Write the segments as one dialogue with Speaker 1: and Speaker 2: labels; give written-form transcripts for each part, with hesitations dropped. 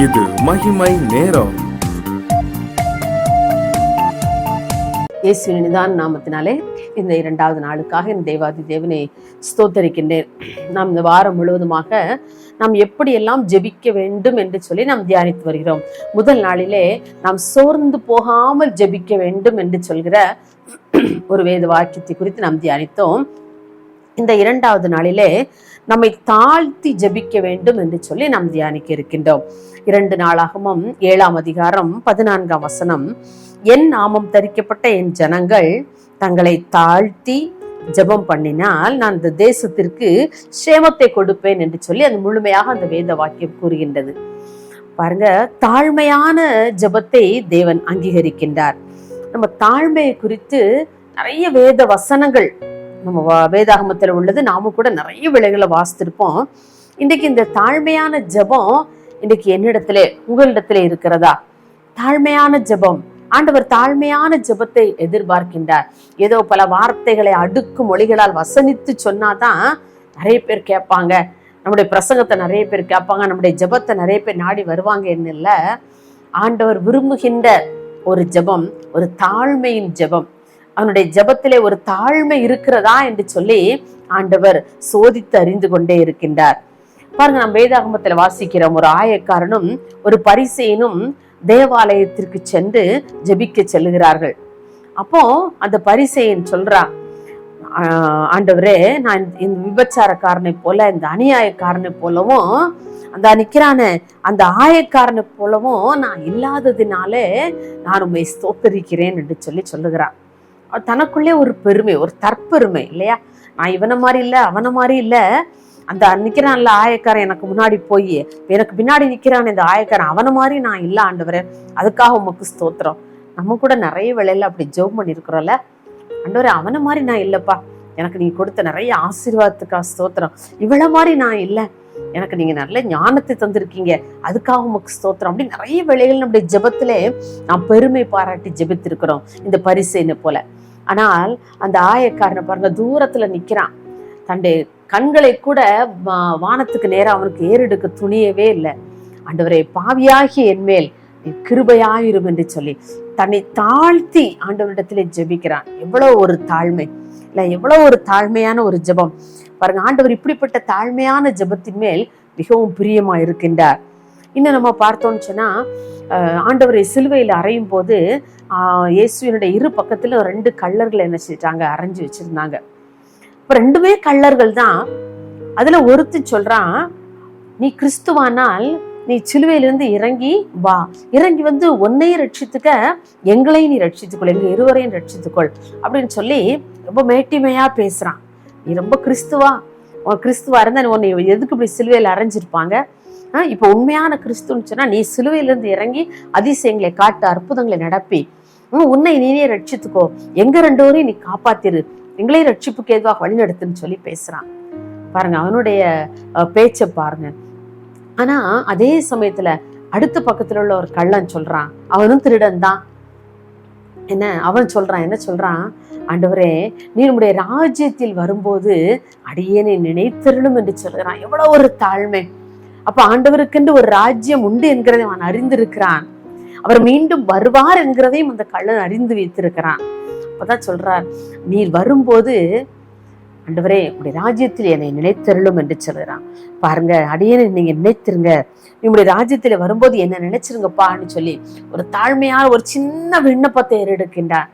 Speaker 1: இது மகிமை நேரம்.
Speaker 2: இயேசுவின் நிதான நாமத்தினாலே இந்த 2வது நாளுக்காக என் தேவாதி தேவனை ஸ்தோத்தரிக்கின்றேன். நாம் இந்த வாரம் முழுவதுமாக நாம் எப்படியெல்லாம் ஜெபிக்க வேண்டும் என்று சொல்லி நாம் தியானித்து வருகிறோம். முதல் நாளிலே நாம் சோர்ந்து போகாமல் ஜெபிக்க வேண்டும் என்று சொல்கிற ஒரு வேத வாக்கியத்தை குறித்து நாம் தியானித்தோம். இந்த 2வது நாளிலே நம்மை தாழ்த்தி ஜெபிக்க வேண்டும் என்று சொல்லி நாம் தியானிக்க இருக்கின்றோம். 2 நாளாகமும் 7ஆம் அதிகாரம் 14ஆம் வசனம், என் நாமம் தரிக்கப்பட்ட என் ஜனங்கள் தங்களை தாழ்த்தி ஜெபம் பண்ணினால் நான் இந்த தேசத்திற்கு சேமத்தை கொடுப்பேன் என்று சொல்லி அது முழுமையாக அந்த வேத வாக்கியம் கூறுகின்றது. பாருங்க, தாழ்மையான ஜெபத்தை தேவன் அங்கீகரிக்கின்றார். நம்ம தாழ்மையை குறித்து நிறைய வேத வசனங்கள் நம்ம வேதாகமத்தில் உள்ளது, நாம கூட நிறைய விலைகளை வாசித்திருப்போம். இன்றைக்கு இந்த தாழ்மையான ஜெபம் இன்றைக்கு என்னிடத்திலே உங்களிடத்திலே இருக்கிறதா? தாழ்மையான ஜெபம், ஆண்டவர் தாழ்மையான ஜெபத்தை எதிர்பார்க்கின்றார். ஏதோ பல வார்த்தைகளை அடுக்கு மொழிகளால் வசனித்து சொன்னாதான் நிறைய பேர் கேட்பாங்க, நம்முடைய பிரசங்கத்தை நிறைய பேர் கேட்பாங்க, நம்முடைய ஜெபத்தை நிறைய பேர் நாடி வருவாங்க. என்ன இல்ல, ஆண்டவர் விரும்புகின்ற ஒரு ஜெபம் ஒரு தாழ்மையின் ஜெபம். அவனுடைய ஜெபத்திலே ஒரு தாழ்மை இருக்கிறதா என்று சொல்லி ஆண்டவர் சோதித்து அறிந்து கொண்டே இருக்கின்றார். பாருங்க, நம்ம வேதாகமத்துல வாசிக்கிறோம், ஒரு ஆயக்காரனும் ஒரு பரிசேயனும் தேவாலயத்திற்கு சென்று ஜெபிக்க செல்லுகிறார்கள். அப்போ அந்த பரிசேயன் சொல்றான், ஆண்டவரே, நான் இந்த விபச்சாரக்காரனை போல இந்த அநியாயக்காரனை போலவும் அந்த நிக்கிறான அந்த ஆயக்காரனை போலவும் நான் இல்லாததினாலே நான் உண்மை ஸ்தோத்தரிக்கிறேன் என்று சொல்லி சொல்லுகிறான். தனக்குள்ளே ஒரு பெருமை, ஒரு தற்பெருமை இல்லையா? நான் இவனை மாதிரி இல்லை, அவனை மாதிரி இல்லை, அந்த நிக்கிறான்ல ஆயக்காரன் எனக்கு முன்னாடி போய் எனக்கு பின்னாடி நிக்கிறான் இந்த ஆயக்காரன், அவனை மாதிரி நான் இல்லை ஆண்டவரே, அதுக்காக உமக்கு ஸ்தோத்திரம். நம்ம கூட நிறைய வேளையில அப்படி ஜெபம் பண்ணிருக்கிறோம்ல, ஆண்டவரே அவனை மாதிரி நான் இல்லப்பா, எனக்கு நீங்க கொடுத்த நிறைய ஆசீர்வாதத்துக்காக ஸ்தோத்திரம், இவ்வளவு மாதிரி நான் இல்லை, எனக்கு நீங்க நல்ல ஞானத்தை தந்திருக்கீங்க, அதுக்காக உமக்கு ஸ்தோத்திரம். அப்படி நிறைய வேளைகள் நம்முடைய ஜெபத்திலே நாம் பெருமை பாராட்டி ஜெபித்திருக்கிறோம் இந்த பரிசேயனை போல. ஆனால் அந்த ஆயக்காரனை பாருங்க, தூரத்துல நிக்கிறான், தன்னுடைய கண்களை கூட வானத்துக்கு நேரம் அவனுக்கு ஏறெடுக்க துணியவே இல்லை. ஆண்டவரே, பாவியாகிய என் மேல் கிருபையாயிரும் என்று சொல்லி தன்னை தாழ்த்தி ஆண்டவரிடத்திலே ஜெபிக்கிறான். எவ்வளவு ஒரு தாழ்மை இல்ல, எவ்வளவு ஒரு தாழ்மையான ஒரு ஜெபம் பாருங்க. ஆண்டவர் இப்படிப்பட்ட தாழ்மையான ஜெபத்தின் மேல் மிகவும் பிரியமா இருக்கின்றார். இன்னும் நம்ம பார்த்தோம்னு சொன்னா, ஆண்டவரை சிலுவையில் அறையும் போது இயேசுவினுடைய இரு பக்கத்துல 2 கள்ளர்கள் என்ன செஞ்சிட்டாங்க, அரைஞ்சு வச்சிருந்தாங்க. இப்ப 2மே கள்ளர்கள் தான். அதுல ஒருத்தி சொல்றான், நீ கிறிஸ்துவானால் நீ சிலுவையிலிருந்து இறங்கி வா, இறங்கி வந்து உன்னையும் ரட்சித்துக்க எங்களையும் நீ ரட்சித்துக்கொள், எங்க இருவரையும் ரட்சித்துக்கொள் அப்படின்னு சொல்லி ரொம்ப மேட்டிமையா பேசுறான். நீ ரொம்ப கிறிஸ்துவா இருந்தா உன்னை எதுக்கு இப்படி சிலுவையில் அரைஞ்சிருப்பாங்க? இப்ப உண்மையான கிறிஸ்துன்னு சொன்னா நீ சிலுவையிலிருந்து இறங்கி அதிசயங்களை காட்டு, அற்புதங்களை நடப்பி உன்னை நீனே ரட்சித்துக்கோ, எங்க 2 பேரையும் நீ காப்பாத்திரு, எங்களையும் ரட்சிப்புக்கு ஏதுவாக வழிநடத்துன்னு சொல்லி பேசுறான். பாருங்க அவனுடைய பேச்சை பாருங்க. ஆனா அதே சமயத்துல அடுத்த பக்கத்துல உள்ள ஒரு கள்ளன் சொல்றான், அவனும் திருடன் தான். அவன் சொல்றான், என்ன சொல்றான், ஆண்டவரே நீ நம்முடைய ராஜ்யத்தில் வரும்போது அடியேனை நினைத்தருளும் என்று சொல்கிறான். எவ்வளவு ஒரு தாழ்மை! அப்ப ஆண்டவருக்கென்று ஒரு ராஜ்யம் உண்டு என்கிறதை அவன் அறிந்திருக்கிறான். அவர் மீண்டும் வருவார் என்கிறதையும் அந்த கள்ளன் அறிந்து வைத்திருக்கிறான். அப்பதான் சொல்றார், நீர் வரும்போது ஆண்டவரே உடைய ராஜ்யத்தில் என்னை நினைத்தருளும் என்று சொல்கிறான். பாருங்க, அடியேனை நீங்க நினைத்திருங்க, உங்களுடைய ராஜ்யத்துல வரும்போது என்ன நினைச்சிருங்கப்பான்னு சொல்லி ஒரு தாழ்மையான ஒரு சின்ன விண்ணப்பத்தை ஏறெடுக்கின்றார்.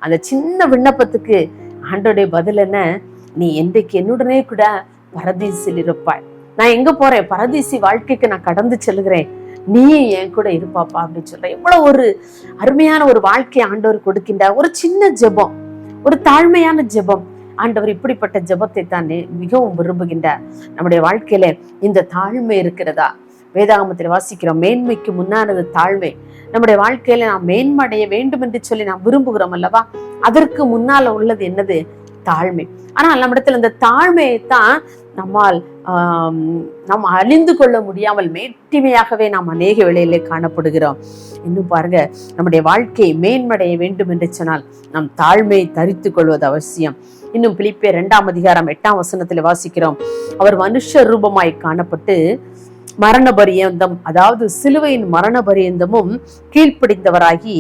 Speaker 2: அந்த சின்ன விண்ணப்பத்துக்கு ஆண்டவருடைய பதில் என்ன, நீ என்றைக்கு என்னுடனே கூட பரதீசில் இருப்பாய். நான் எங்க போறேன், பரதீசி வாழ்க்கைக்கு நான் கடந்து செல்கிறேன், நீயும் என் கூட இருப்பாப்பா அப்படின்னு சொல்றேன். எவ்வளவு ஒரு அருமையான ஒரு வாழ்க்கையை ஆண்டவர் கொடுக்கின்றார். ஒரு சின்ன ஜெபம், ஒரு தாழ்மையான ஜெபம். ஆண்டவர் இப்படிப்பட்ட ஜெபத்தை தான் மிகவும் விரும்புகின்றார். நம்முடைய வாழ்க்கையில இந்த தாழ்மை இருக்கிறதா? வேதாகமத்தில் வாசிக்கிறோம், மேன்மைக்கு முன்னானது தாழ்மை. நம்முடைய வாழ்க்கையில நாம் மேன்மடைய வேண்டும் என்று சொல்லி நாம் விரும்புகிறோம் அல்லவா? அதற்கு முன்னால உள்ளது என்னது? தாழ்மை. ஆனால் நம்மிடத்தில் இந்த தாழ்மையைத்தான் நாம் அழிந்து கொள்ள முடியாமல் மேட்டிமையாகவே நாம் அநேக வேளையிலே காணப்படுகிறோம். இன்னும் பாருங்க, நம்முடைய வாழ்க்கையை மேன்மடைய வேண்டும் என்று சொன்னால் நாம் தாழ்மையை தரித்து கொள்வது அவசியம். இன்னும் பிலிப்பியர் 2ஆம் அதிகாரம் 8ஆம் வசனத்தில் வாசிக்கிறோம், அவர் மனுஷ ரூபமாய் காணப்பட்டு மரண பரியந்தம், அதாவது சிலுவையின் மரண பரியந்தமும் கீழ்ப்படிந்தவராகி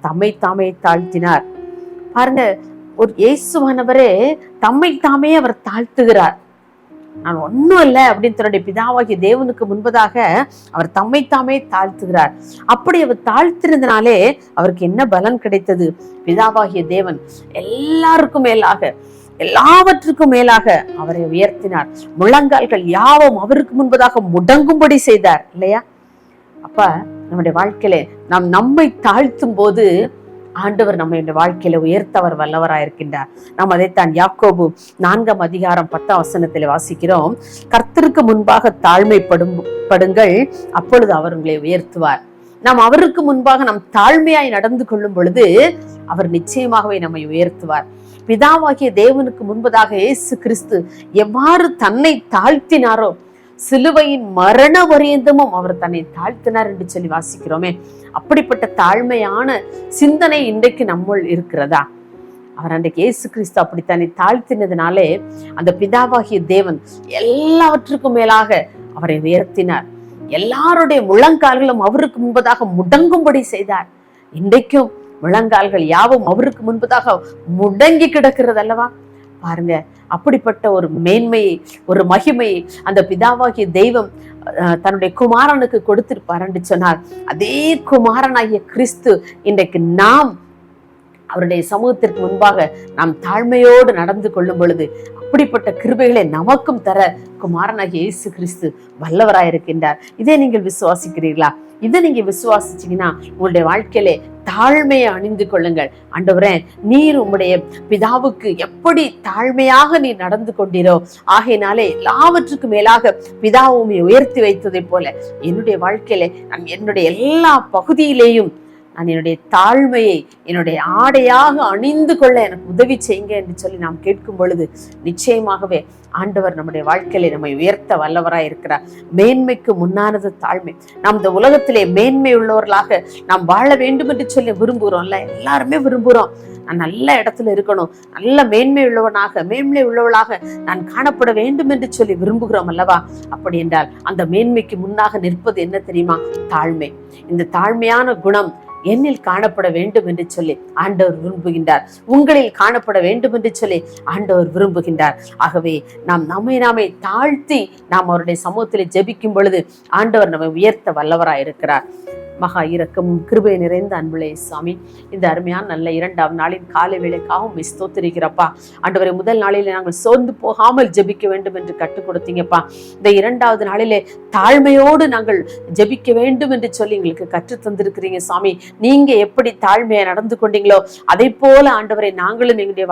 Speaker 2: தம்மை தாமே தாழ்த்தினார். பாருங்க, ஒரு இயேசுவானவரே தம்மை தாமே அவர் தாழ்த்துகிறார். நான் ஒன்னும் இல்லை அப்படின்னு தன்னுடைய பிதாவாகிய தேவனுக்கு முன்பதாக அவர் தம்மை தாமே தாழ்த்துகிறார். அப்படி அவர் தாழ்த்திருந்தனாலே அவருக்கு என்ன பலன் கிடைத்தது? பிதாவாகிய தேவன் எல்லாருக்கும் மேலாக, எல்லாவற்றுக்கும் மேலாக அவரை உயர்த்தினார். முழங்கால்கள் யாவும் அவருக்கு முன்பதாக முடங்கும்படி செய்தார் இல்லையா? அப்ப நம்முடைய வாழ்க்கையில நாம் நம்மை தாழ்த்தும் போது ஆண்டவர் நம்முடைய வாழ்க்கையில உயர்த்தவர் வல்லவராயிருக்கின்றார். நாம் அதைத்தான் யாக்கோபு 4ஆம் அதிகாரம் 10ஆம் வசனத்தில் வாசிக்கிறோம். கர்த்தருக்கு முன்பாக தாழ்மைப்படுங்கள், அப்பொழுது அவர் உங்களை உயர்த்துவார். நாம் அவருக்கு முன்பாக நாம் தாழ்மையாய் நடந்து கொள்ளும் பொழுது அவர் நிச்சயமாகவே நம்மை உயர்த்துவார். பிதாவாகிய தேவனுக்கு முன்பதாக இயேசு கிறிஸ்து எவ்வாறு தன்னை தாழ்த்தினாரோ, சிலுவையின் மரண பரியந்தமும் அவர் தன்னை தாழ்த்தினார் என்று சொல்லி வாசிக்கிறோமே. அப்படிப்பட்ட தாழ்மையான சிந்தனை இன்றைக்கு நம்முள் இருக்கிறதா? அவர் அன்றைக்கு இயேசு கிறிஸ்து அப்படி தன்னை தாழ்த்தினதுனாலே அந்த பிதாவாகிய தேவன் எல்லாவற்றுக்கும் மேலாக அவரை உயர்த்தினார். எல்லாருடைய முழங்கால்களும் அவருக்கு முன்பதாக முடங்கும்படி செய்தார். இன்றைக்கும் முழங்கால்கள் யாவும் அவருக்கு முன்பதாக முடங்கி கிடக்கிறது அல்லவா? பாருங்க, அப்படிப்பட்ட ஒரு மேன்மையை, ஒரு மகிமையை அந்த பிதாவாகிய தெய்வம் தன்னுடைய குமாரனுக்கு கொடுத்திருப்பார் சொன்னார். அதே குமாரனாகிய கிறிஸ்து இன்றைக்கு நாம் அவருடைய சமூகத்திற்கு முன்பாக நாம் தாழ்மையோடு நடந்து கொள்ளும் பொழுது அப்படிப்பட்ட கிருபைகளை நமக்கும் தர குமாரனாகிய இயேசு கிறிஸ்து வல்லவராயிருக்கின்றார். இதை நீங்கள் விசுவாசிக்கிறீர்களா? இதை நீங்க விசுவாசிச்சீங்கன்னா உங்களுடைய வாழ்க்கையிலே தாழ்மையை அணிந்து கொள்ளுங்கள். ஆண்டவரே, நீர் உம்முடைய பிதாவுக்கு எப்படி தாழ்மையாக நீ நடந்து கொண்டீரோ, ஆகையினாலே எல்லாவற்றுக்கும் மேலாக பிதாவுமை உயர்த்தி வைத்ததை போல என்னுடைய வாழ்க்கையில நான் என்னுடைய எல்லா பகுதியிலேயும் நான் என்னுடைய தாழ்மையை என்னுடைய ஆடையாக அணிந்து கொள்ள எனக்கு உதவி செய்யுங்க என்று சொல்லி நாம் கேட்கும் பொழுது நிச்சயமாகவே ஆண்டவர் நம்முடைய வாழ்க்கையில நம்மை உயர்த்த வல்லவராய் இருக்கிறார். மேன்மைக்கு முன்னானது தாழ்மை. நாம் இந்த உலகத்திலே மேன்மை உள்ளவர்களாக நாம் வாழ வேண்டும் என்று சொல்லி விரும்புகிறோம்ல, எல்லாருமே விரும்புகிறோம். நான் நல்ல இடத்துல இருக்கணும், நல்ல மேன்மை உள்ளவளாக நான் காணப்பட வேண்டும் என்று சொல்லி விரும்புகிறோம் அல்லவா? அப்படி என்றால் அந்த மேன்மைக்கு முன்னாக நிற்பது என்ன தெரியுமா? தாழ்மை. இந்த தாழ்மையான குணம் என்னில் காணப்பட வேண்டும் என்று சொல்லி ஆண்டவர் விரும்புகின்றார். உங்களில் காணப்பட வேண்டும் என்று சொல்லி ஆண்டவர் விரும்புகின்றார். ஆகவே நாம் நம்மை தாழ்த்தி நாம் அவருடைய சமூகத்தில் ஜெபிக்கும் பொழுது ஆண்டவர் நம்மை உயர்த்த வல்லவராய் இருக்கிறார். மகா இரக்கம் கிருபை நிறைந்த அன்புலே சாமி, இந்த அருமையான நல்ல 2ஆம் நாளின் காலை வேளைக்காகவும் ஸ்தோத்திரிக்கிறப்பா. ஆண்டவரை, முதல் நாளிலே நாங்கள் சோர்ந்து போகாமல் ஜெபிக்க வேண்டும் என்று கற்றுக் கொடுத்தீங்கப்பா. இந்த 2ஆவது நாளிலே தாழ்மையோடு நாங்கள் ஜெபிக்க வேண்டும் என்று சொல்லி எங்களுக்கு கற்றுத் தந்திருக்கிறீங்க சாமி. நீங்க எப்படி தாழ்மையை நடந்து கொண்டீங்களோ அதை போல ஆண்டவரை நாங்களும் எங்களுடைய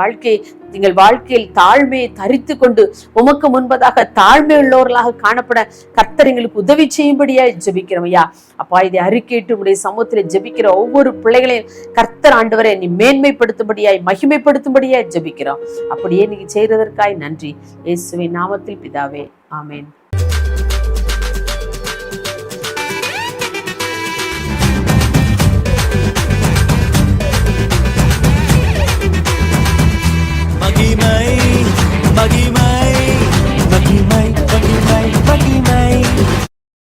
Speaker 2: வாழ்க்கையில் தாழ்மையை தரித்து கொண்டு உமக்கு முன்பதாக தாழ்மை உள்ளவர்களாக காணப்பட கர்த்தர் எங்களுக்கு உதவி செய்யும்படியா ஜெபிக்கிறோம் ஐயா. அப்பா, இதை அறிக்கை உடைய சமூகத்தில் ஜெபிக்கிற ஒவ்வொரு பிள்ளைகளையும் கர்த்தர் ஆண்டவரை நீ மேன்மைப்படுத்தும்படியாய் மகிமைப்படுத்தும்படியாய் ஜெபிக்கிறோம். அப்படியே நீங்க செய்யறதற்காய் நன்றி. இயேசுவின் நாமத்தில் பிதாவே, ஆமென்.